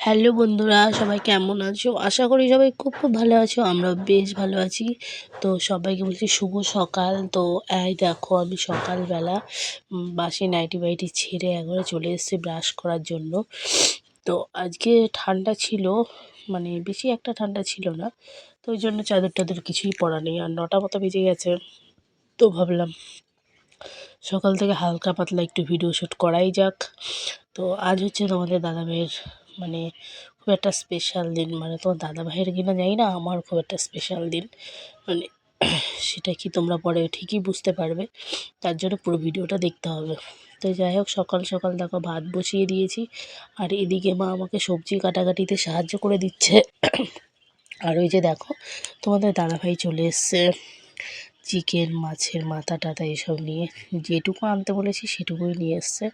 Hello বন্ধুরা, সবাই কেমন আছো? আশা করি সবাই খুব খুব ভালো আছো। আমরাও বেশ ভালো আছি। তো সবাইকে বলছি শুভ সকাল। তো এই দেখো আমি সকালবেলা বাসি নাইটি বাইটি ছেড়ে একবারে চলে এসেছি ব্রাশ করার জন্য। তো আজকে ঠান্ডা ছিল, মানে বেশি একটা ঠান্ডা ছিল না। তো ওই জন্য চাদর টাদর কিছুই পরা নেই। আর 9টা মতো বেজে গেছে। তো ভাবলাম সকাল থেকে হালকা পাতলা একটু ভিডিও শ্যুট করাই যাক। তো আজ হচ্ছে তোমাদের দাদাভাইয়ের মানে খুব একটা স্পেশাল দিন। মানে তোমার দাদাভাইয়ের কিনা জানি না, আমার খুব একটা স্পেশাল দিন। মানে সেটা কি তোমরা পরে ঠিকই বুঝতে পারবে। তার জন্য পুরো ভিডিওটা দেখতে হবে। তো যাই হোক, সকাল সকাল দেখো ভাত বসিয়ে দিয়েছি। আর এদিকে মা আমাকে সবজি কাটাকাটিতে সাহায্য করে দিচ্ছে। আর ওই যে দেখো তোমাদের দাদাভাই চলে এসছে চিকেন, মাছের মাথা টাথা এসব নিয়ে। যেটুকু আনতে বলেছি সেটুকুই নিয়ে এসছে,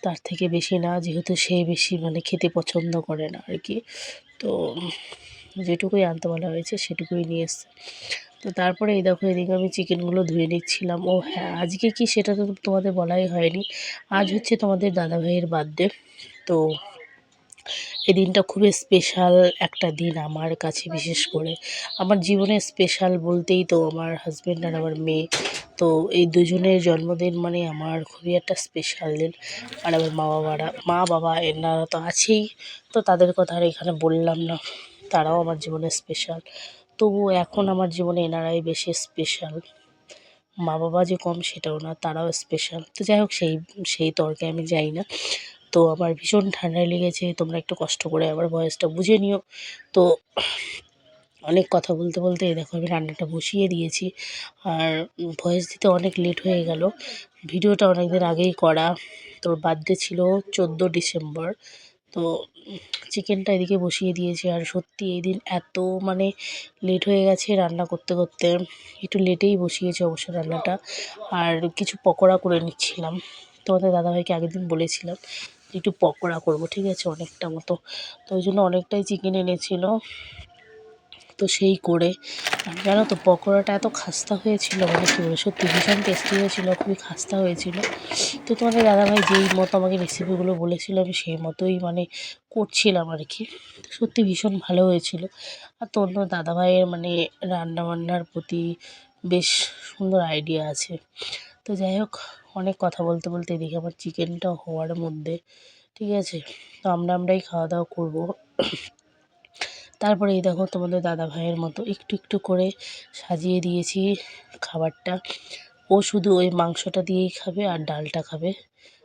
তার থেকে বেশি না, যেহেতু সে বেশি মানে খেতে পছন্দ করে না আর কি। তো যেটুকুই আনতে বলা হয়েছে সেটুকুই নিয়ে এসছে। তো তারপরে এই দেখো এদিকে আমি চিকেনগুলো ধুয়ে নিচ্ছিলাম। ও হ্যাঁ, আজকে কি সেটা তো তোমাদের বলাই হয়নি। আজ হচ্ছে তোমাদের দাদাভাইয়ের বার্থডে। তো এই দিনটা খুবই স্পেশাল একটা দিন আমার কাছে। বিশেষ করে আমার জীবনে স্পেশাল বলতেই তো আমার হাজব্যান্ড আর আমার মেয়ে। তো এই দুজনের জন্মদিন মানে আমার খুবই একটা স্পেশাল দিন। আর আমার মা বাবা এনারা তো আছেই। তো তাদের কথা আর এখানে বললাম না, তারাও আমার জীবনে স্পেশাল। তবু এখন আমার জীবনে এনারাই বেশি স্পেশাল। মা বাবা যে কম সেটাও না, তারাও স্পেশাল। তো যাই হোক, সেই সেই তর্কে আমি যাই না। তো আমার ভীষণ ঠান্ডা লেগেছে, তোমরা একটু কষ্ট করে আবার ভয়েসটা বুঝে নিও। তো অনেক কথা বলতে বলতে এই দেখো আমি রান্নাটা বসিয়ে দিয়েছি। আর ভয়েস দিতে অনেক লেট হয়ে গেল। ভিডিওটা অনেক দিন আগেই করা। তোর বার্থডে ছিল 14 ডিসেম্বর। তো চিকেনটা এদিকে বসিয়ে দিয়েছি। আর সত্যি এই দিন এত মানে লেট হয়ে গেছে রান্না করতে করতে। একটু লেটেই বসিয়েছি অবশ্য রান্নাটা। আর কিছু পকোড়া করে নিচ্ছিলাম। তোমাদের দাদাভাইকে আগের দিন বলেছিলাম যে একটু পকোড়া করবো, ঠিক আছে, অনেকটা মতো। তো ওই জন্য অনেকটাই চিকেন এনেছিল। তো সেই করে আর জানো তো পকোড়াটা এত খাস্তা হয়েছিল, মানে কী বলবো, সত্যি ভীষণ টেস্টি হয়েছিল, খুবই খাস্তা হয়েছিল। তো তোমাদের দাদাভাই যেই মতো আমাকে রেসিপিগুলো বলেছিল আমি সেই মতোই মানে করছিলাম আর কি। তো সত্যি ভীষণ ভালো হয়েছিল। আর তোমাদের দাদাভাইয়ের মানে রান্নাবান্নার প্রতি বেশ সুন্দর আইডিয়া আছে। তো যাই হোক, অনেক কথা বলতে বলতে এদিকে আমার চিকেনটা হওয়ার মধ্যে, ঠিক আছে। তো আমরাই খাওয়া দাওয়া করবো। তারপরে এই দেখো তোমাদের দাদাভাইয়ের মতো একটু একটু করে সাজিয়ে দিয়েছি খাবারটা। ও শুধু ওই মাংসটা দিয়েই খাবে আর ডালটা খাবে,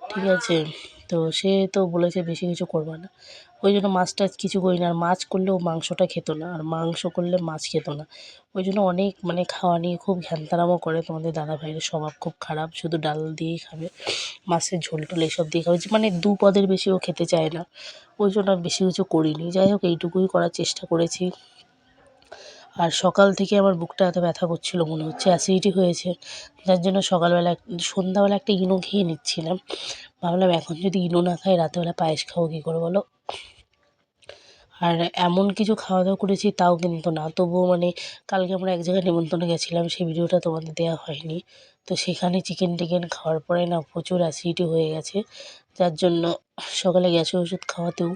ঠিক আছে। তো সে তো বলেছে বেশি কিছু করবে না। ওই জন্য মাছ টাছ কিছু করি না। আর মাছ করলেও মাংসটা খেত না, আর মাংস করলে মাছ খেত না। ওই জন্য অনেক মানে খাওয়া নিয়ে খুব ঘ্যানতারামও করে। তোমাদের দাদাভাইয়ের স্বভাব খুব খারাপ, শুধু ডাল দিয়েই খাবে, মাছের ঝোল টোল এসব দিয়ে খাবে, মানে 2 পদের বেশি ও খেতে চায় না। ওই জন্য আর বেশি কিছু করিনি। যাই হোক, এইটুকুই করার চেষ্টা করেছি। আর সকাল থেকে আমার বুকটা এত ব্যথা করছিল, মনে হচ্ছে অ্যাসিডিটি হয়েছে। যার জন্য সন্ধ্যাবেলা একটা ইনো খেয়ে নিচ্ছিলাম। ভাবলাম এখন যদি ইনো না খাই রাতেবেলা পায়েস খাবো কী করে বলো। আর এমন কিছু খাওয়া দাওয়া করেছি তাও কিন্তু না, তবুও মানে কালকে আমরা এক জায়গায় নেমন্তন্নে গেছিলাম, সেই ভিডিওটা তোমাদের দেওয়া হয়নি। তো সেখানে চিকেন টিকেন খাওয়ার পরে না প্রচুর অ্যাসিডিটি হয়ে গেছে। যার জন্য সকালে গ্যাসের ওষুধ খাওয়াতেও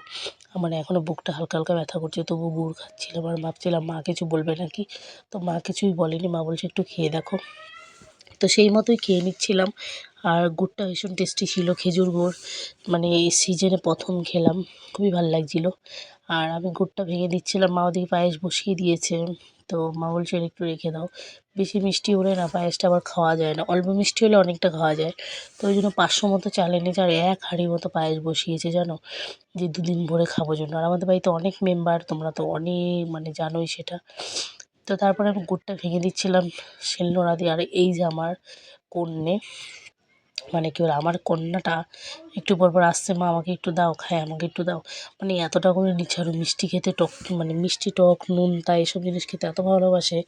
মানে এখনও বুকটা হালকা হালকা ব্যথা করছে, তবুও গুড় খাচ্ছিলাম। আর ভাবছিলাম মা কিছু বলবে নাকি। তো মা কিছুই বলেনি, মা বলছে একটু খেয়ে দেখো। তো সেই মতোই খেয়ে নিচ্ছিলাম। আর গুড়টা ভীষণ টেস্টি ছিল, খেজুর গুড়, মানে এই সিজনে প্রথম খেলাম, খুবই ভালো লাগছিল। আর আমি গুড়টা ভেঙে দিচ্ছিলাম, মা ওদিকে পায়েস বসিয়ে দিয়েছে। তো মা বলছে একটু রেখে দাও, বেশি মিষ্টি হলে না পায়েসটা আবার খাওয়া যায় না, অল্প মিষ্টি হলে অনেকটা খাওয়া যায়। তো ওই জন্য 500 মতো চাল এনেছে আর 1 হাঁড়ি মতো পায়েস বসিয়েছে জানো, যে 2 দিন ভরে খাবো জন্য। আর আমাদের বাড়িতে অনেক মেম্বার, তোমরা তো অনেক মানে জানোই সেটা। তো তারপরে আমি গুড়টা ভেঙে দিচ্ছিলাম শিলনোড়া দিয়ে। আর এই যে আমার কন্যে, মানে কি বলে আমার কন্যাটা একটু পর পর আসছে, মা আমাকে একটু দাও, খায় আমাকে একটু দাও, মানে এতটা করে নিচ্ছে। আরও মিষ্টি খেতে, টক মানে মিষ্টি টক নুন তাই এসব জিনিস খেতে এত ভালোবাসে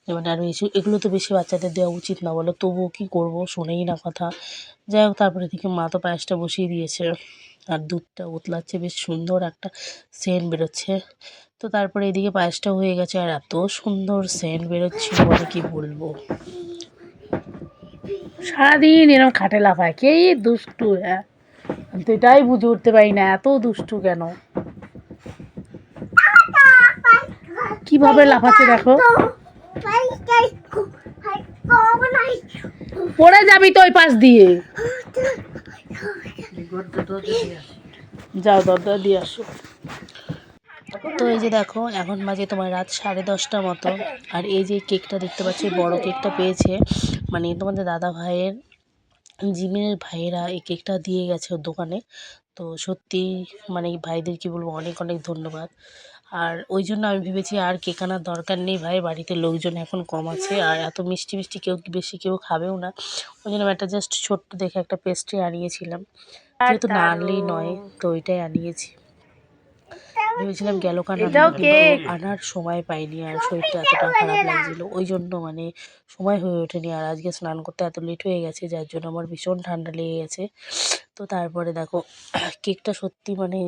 যে মানে আরও এগুলো তো বেশি বাচ্চাদের দেওয়া উচিত না বলো, তবুও কী করবো, শোনেই না কথা। যাই হোক, তারপরে দেখি মা তো পায়েসটা বসিয়ে দিয়েছে আর দুধটা উতলাচ্ছে, বেশ সুন্দর একটা সেন্ট বেরোচ্ছে। তো তারপরে এদিকে পায়েসটা হয়ে গেছে আর এত সুন্দর সেন্ট বেরোচ্ছিল মানে কি বলবো। সারাদিন এরকম খাটে লাফায়, কে দুষ্টু। হ্যাঁ, আমি তো এটাই বুঝে উঠতে পারি না, এত দুষ্টু কেন। কিভাবে লাফাচ্ছে দেখো, পড়ে যাবি তো ওই পাশ দিয়ে। যাও দরজা দিয়ে আসো। তো এই যে দেখো এখন বাজে তোমার রাত 10:30 মতো, আর এই যে কেকটা দেখতে পাচ্ছি বড় কেকটা পেয়েছে, মানে তোমাদের দাদা ভাইয়ের জিমের ভাইয়েরা এই কেকটা দিয়ে গেছে ওর দোকানে। তো সত্যি মানে ভাইদের কি বলবো, অনেক অনেক ধন্যবাদ। আর ওই জন্য আমি ভেবেছি আর কেক আনার দরকার নেই ভাই, বাড়িতে লোকজন এখন কম আছে, আর এত মিষ্টি মিষ্টি কেউ বেশি কেউ খাবেও না। ওই জন্য আমি একটা জাস্ট ছোট্ট দেখে একটা পেস্ট্রি আনিয়েছিলাম, যেহেতু না আনলেই নয়, তো ওইটাই আনিয়েছি। ভেবেছিলাম গেল কান আনবো, কিন্তু আনার সময় পাইনি, আর শরীরটা এতটা খারাপ লাগছিল, ওই জন্য মানে সময় হয়ে ওঠেনি। আর আজকে স্নান করতে এত লেট হয়ে গেছে, যার জন্য আমার ভীষণ ঠান্ডা লেগে গেছে। তো তারপরে দেখো কেকটা সত্যি মানে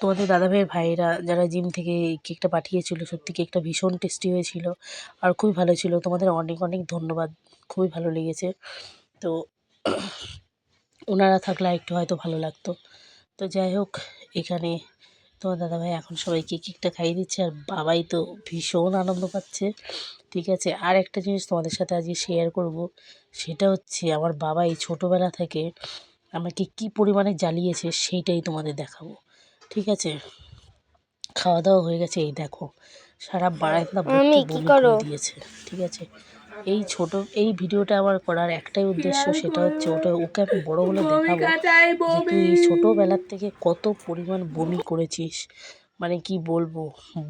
তোমাদের দাদাভাইয়ের ভাইয়েরা যারা জিম থেকে এই কেকটা পাঠিয়েছিল, সত্যি কেকটা ভীষণ টেস্টি হয়েছিল আর খুবই ভালো ছিল। তোমাদের অনেক অনেক ধন্যবাদ, খুবই ভালো লেগেছে। তো ওনারা থাকলে একটু হয়তো ভালো লাগতো। তো যাই হোক, এখানে তোমার দাদাভাই এখন সবাইকে কেকটা খাইয়ে দিচ্ছে, আর বাবাই তো ভীষণ আনন্দ পাচ্ছে। ঠিক আছে, আর একটা জিনিস তোমাদের সাথে আজকে শেয়ার করব, সেটা হচ্ছে আমার বাবা এই ছোটোবেলা থেকে আমাকে কী পরিমাণে জ্বালিয়েছে সেইটাই তোমাদের দেখাবো। ঠিক আছে, খাওয়া দাওয়া হয়ে গেছে, এই দেখো সারা বারান্দা ভর্তি বমি করে দিয়েছে। ঠিক আছে, এই ভিডিওটা আমার করার একটাই উদ্দেশ্য, সেটা হচ্ছে ওকে আমি বড় হলে দেখাবো যে তুই ছোটোবেলার থেকে কত পরিমাণ বমি করেছিস। মানে কি বলবো,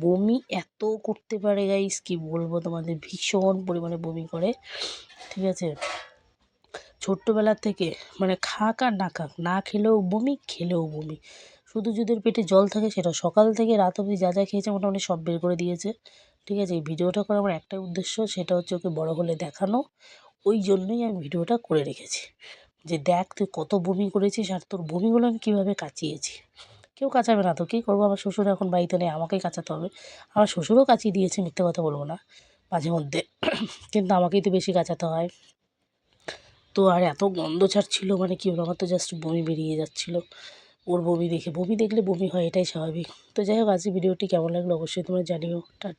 বমি এত করতে পারে গাইস, কি বলবো তোমাদের, ভীষণ পরিমাণে বমি করে। ঠিক আছে, ছোট্টবেলার থেকে মানে খাক আর না খাক, না খেলেও বমি, খেলেও বমি। শুধু যদি ওর পেটে জল থাকে, সেটা সকাল থেকে রাত অবধি যা যা খেয়েছে মোটামুটি সব বের করে দিয়েছে। ঠিক আছে, এই ভিডিওটা করার আমার একটাই উদ্দেশ্য, সেটা হচ্ছে ওকে বড় হলে দেখানো। ওই জন্যই আমি ভিডিওটা করে রেখেছি, যে দেখ তুই কত বমি করেছিস, আর তোর বমিগুলো আমি কীভাবে কাচিয়েছি। কেউ কাচাবে না তো কী করবো, আমার শ্বশুর এখন বাড়িতে নেই, আমাকেই কাচাতে হবে। আমার শ্বশুরও কাচিয়ে দিয়েছে, মিথ্যে কথা বলবো না, মাঝে মধ্যে, কিন্তু আমাকেই তো বেশি কাচাতে হয়। তো আর এত গন্ধ ছাড়ছিল, মানে কী হলো, আমার তো জাস্ট বমি বেরিয়ে যাচ্ছিলো ওর বমি দেখে। বমি দেখলে বমি হয়, এটাই স্বাভাবিক। তো যাই হোক, আজকে ভিডিওটি কেমন লাগলো অবশ্যই তোমরা জানিও। টাটা।